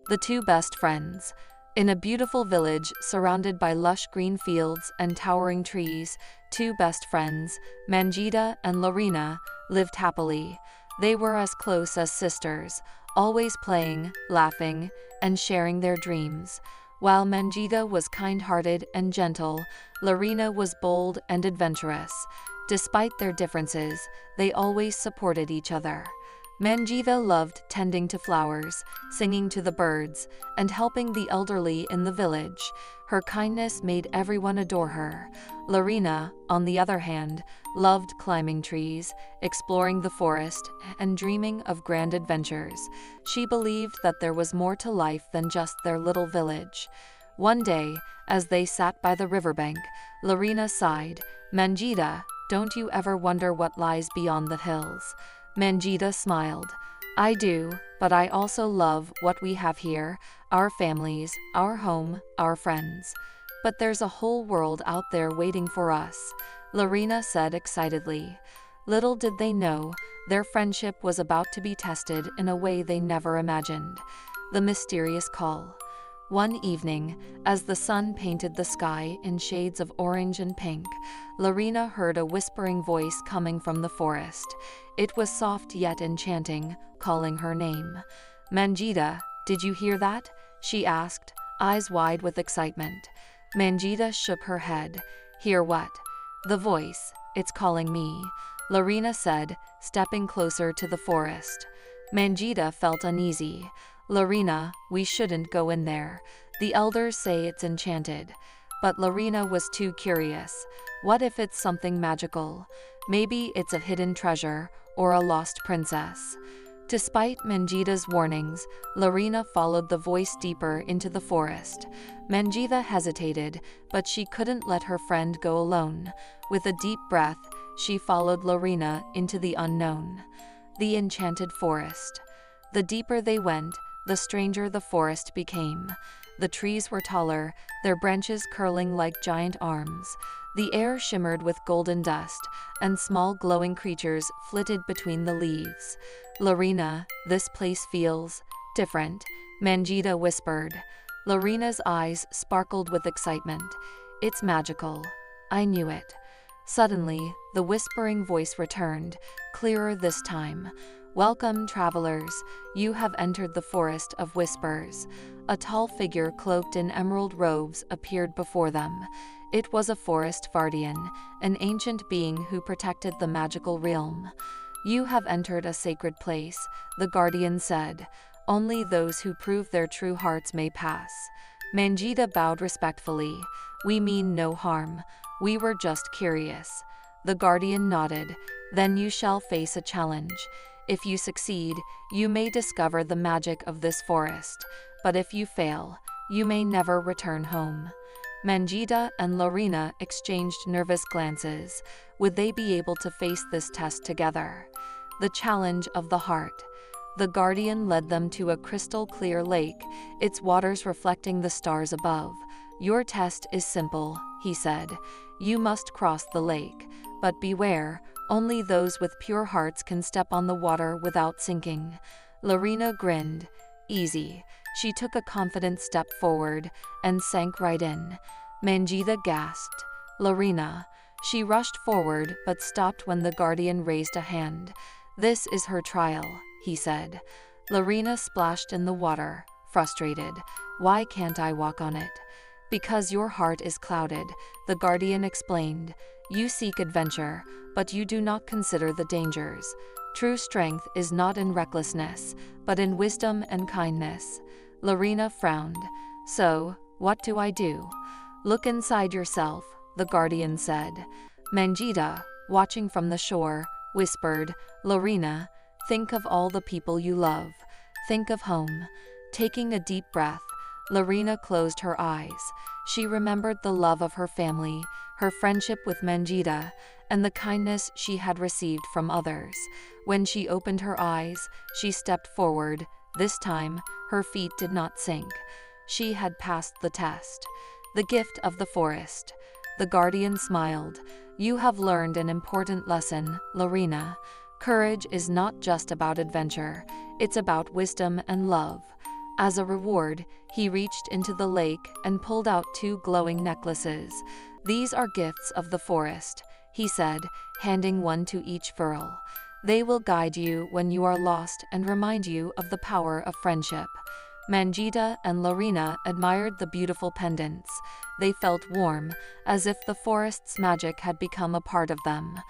The two best friends. In a beautiful village surrounded by lush green fields and towering trees, two best friends, Mangita and Larina, lived happily. They were as close as sisters, always playing, laughing, and sharing their dreams. While Mangita was kind-hearted and gentle, Larina was bold and adventurous. Despite their differences, they always supported each other. Mangita loved tending to flowers, singing to the birds, and helping the elderly in the village. Her kindness made everyone adore her. Larina, on the other hand, loved climbing trees, exploring the forest, and dreaming of grand adventures. She believed that there was more to life than just their little village. One day, as they sat by the riverbank, Larina sighed, "Mangita, don't you ever wonder what lies beyond the hills?" Mangita smiled. "I do, but I also love what we have here, our families, our home, our friends. But there's a whole world out there waiting for us," Larina said excitedly. Little did they know, their friendship was about to be tested in a way they never imagined. The mysterious call. One evening, as the sun painted the sky in shades of orange and pink, Larina heard a whispering voice coming from the forest. It was soft yet enchanting, calling her name. "Mangita, did you hear that?" she asked, eyes wide with excitement. Mangita shook her head. "Hear what?" "The voice. It's calling me," Larina said, stepping closer to the forest. Mangita felt uneasy. "Larina, we shouldn't go in there. The elders say it's enchanted." But Larina was too curious. What if it's something magical? Maybe it's a hidden treasure or a lost princess. Despite Mangita's warnings, Larina followed the voice deeper into the forest. Mangita hesitated, but she couldn't let her friend go alone. With a deep breath, she followed Larina into the unknown. The enchanted forest. The deeper they went, the stranger the forest became. The trees were taller, their branches curling like giant arms. The air shimmered with golden dust, and small glowing creatures flitted between the leaves. "Larina, this place feels different," Mangita whispered. Larina's eyes sparkled with excitement. "It's magical. I knew it." Suddenly, the whispering voice returned, clearer this time. "Welcome, travelers. You have entered the forest of whispers." A tall figure cloaked in emerald robes appeared before them. It was a forest guardian, an ancient being who protected the magical realm. "You have entered a sacred place," the guardian said. "Only those who prove their true hearts may pass." Mangita bowed respectfully. "We mean no harm. We were just curious." The guardian nodded. "Then you shall face a challenge. If you succeed, you may discover the magic of this forest. But if you fail, you may never return home." Mangita and Larina exchanged nervous glances. Would they be able to face this test together? The challenge of the heart. The guardian led them to a crystal-clear lake, its waters reflecting the stars above. "Your test is simple," he said. "You must cross the lake. But beware, only those with pure hearts can step on the water without sinking." Larina grinned. "Easy." She took a confident step forward and sank right in. Mangita gasped. "Larina." She rushed forward but stopped when the guardian raised a hand. "This is her trial," he said. Larina splashed in the water, frustrated. "Why can't I walk on it?" "Because your heart is clouded," the guardian explained. "You seek adventure, but you do not consider the dangers. True strength is not in recklessness, but in wisdom and kindness." Larina frowned. "So, what do I do?" "Look inside yourself," the guardian said. Mangita, watching from the shore, whispered, "Larina, think of all the people you love. Think of home." Taking a deep breath, Larina closed her eyes. She remembered the love of her family, her friendship with Mangita, and the kindness she had received from others. When she opened her eyes, she stepped forward. This time, her feet did not sink. She had passed the test. The gift of the forest. The guardian smiled. "You have learned an important lesson, Larina. Courage is not just about adventure, it's about wisdom and love. As a reward, he reached into the lake and pulled out 2 glowing necklaces. "These are gifts of the forest," he said, handing one to each girl. "They will guide you when you are lost and remind you of the power of friendship." Mangita and Larina admired the beautiful pendants. They felt warm, as if the forest's magic had become a part of them.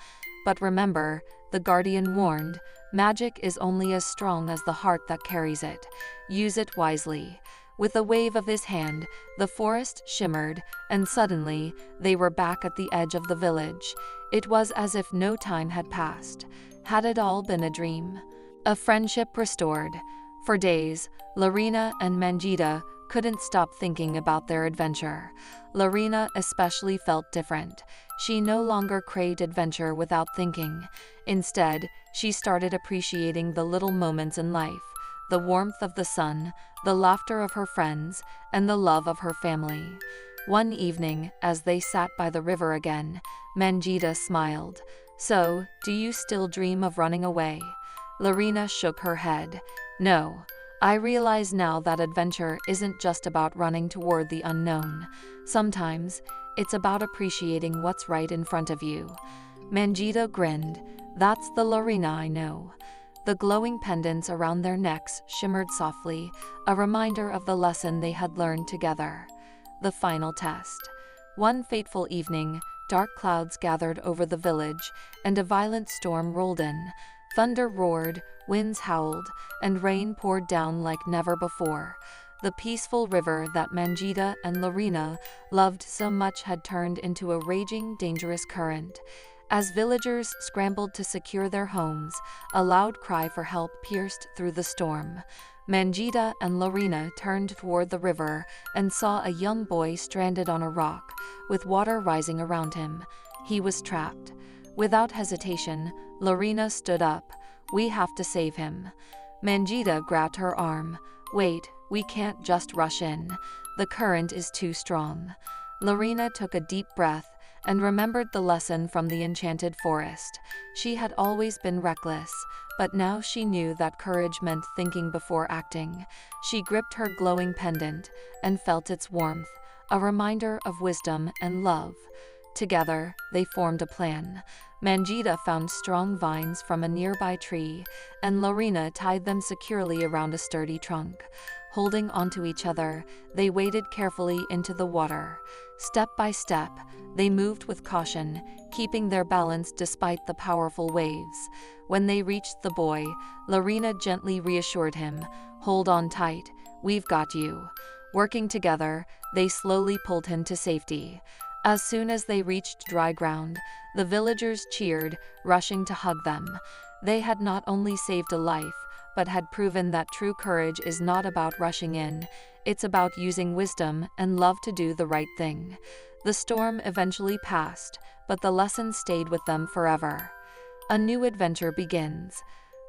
"But remember," the guardian warned, "magic is only as strong as the heart that carries it. Use it wisely." With a wave of his hand, the forest shimmered, and suddenly, they were back at the edge of the village. It was as if no time had passed. Had it all been a dream? A friendship restored. For days, Larina and Mangita couldn't stop thinking about their adventure. Larina especially felt different. She no longer craved adventure without thinking. Instead, she started appreciating the little moments in life: the warmth of the sun, the laughter of her friends, and the love of her family. One evening, as they sat by the river again, Mangita smiled. "So, do you still dream of running away?" Larina shook her head. "No. I realize now that adventure isn't just about running toward the unknown. Sometimes, it's about appreciating what's right in front of you." Mangita grinned. "That's the Larina I know." The glowing pendants around their necks shimmered softly, a reminder of the lesson they had learned together. The final test. One fateful evening, dark clouds gathered over the village, and a violent storm rolled in. Thunder roared, winds howled, and rain poured down like never before. The peaceful river that Mangita and Larina loved so much had turned into a raging, dangerous current. As villagers scrambled to secure their homes, a loud cry for help pierced through the storm. Mangita and Larina turned toward the river and saw a young boy stranded on a rock, with water rising around him. He was trapped. Without hesitation, Larina stood up. "We have to save him." Mangita grabbed her arm. "Wait, we can't just rush in. The current is too strong." Larina took a deep breath and remembered the lesson from the enchanted forest. She had always been reckless, but now she knew that courage meant thinking before acting. She gripped her glowing pendant and felt its warmth, a reminder of wisdom and love. Together, they formed a plan. Mangita found strong vines from a nearby tree, and Larina tied them securely around a sturdy trunk. Holding onto each other, they waded carefully into the water. Step by step, they moved with caution, keeping their balance despite the powerful waves. When they reached the boy, Larina gently reassured him, "Hold on tight, we've got you." Working together, they slowly pulled him to safety. As soon as they reached dry ground, the villagers cheered, rushing to hug them. They had not only saved a life, but had proven that true courage is not about rushing in. It's about using wisdom and love to do the right thing. The storm eventually passed, but the lesson stayed with them forever. A new adventure begins.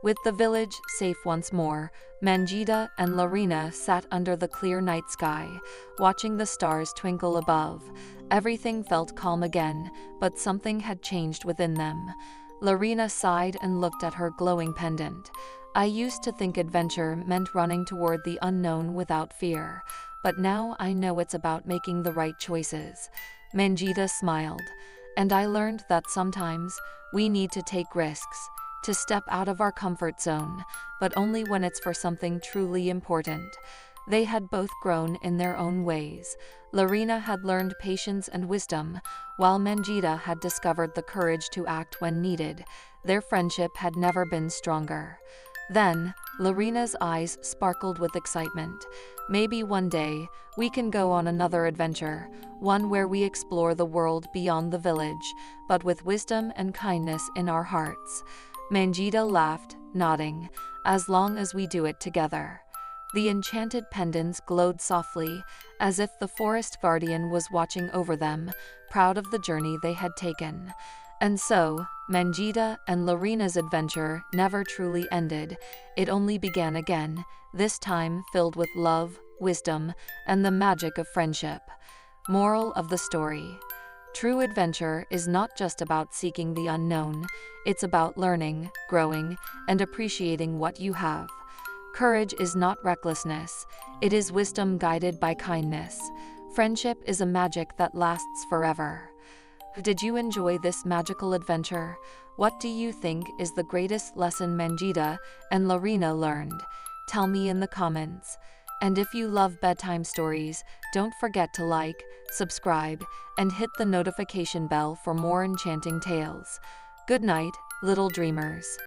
With the village safe once more, Mangita and Larina sat under the clear night sky, watching the stars twinkle above. Everything felt calm again, but something had changed within them. Larina sighed and looked at her glowing pendant. "I used to think adventure meant running toward the unknown without fear, but now I know it's about making the right choices." Mangita smiled. "And I learned that sometimes we need to take risks, to step out of our comfort zone, but only when it's for something truly important." They had both grown in their own ways. Larina had learned patience and wisdom, while Mangita had discovered the courage to act when needed. Their friendship had never been stronger. Then, Larina's eyes sparkled with excitement. "Maybe one day, we can go on another adventure, one where we explore the world beyond the village, but with wisdom and kindness in our hearts." Mangita laughed, nodding, "As long as we do it together." The enchanted pendants glowed softly, as if the forest guardian was watching over them, proud of the journey they had taken. And so, Mangita and Larina's adventure never truly ended. It only began again, this time filled with love, wisdom, and the magic of friendship. Moral of the story: true adventure is not just about seeking the unknown, it's about learning, growing, and appreciating what you have. Courage is not recklessness, it is wisdom guided by kindness. Friendship is a magic that lasts forever. Did you enjoy this magical adventure? What do you think is the greatest lesson Mangita and Larina learned? Tell me in the comments. And if you love bedtime stories, don't forget to like, subscribe, and hit the notification bell for more enchanting tales. Good night, little dreamers.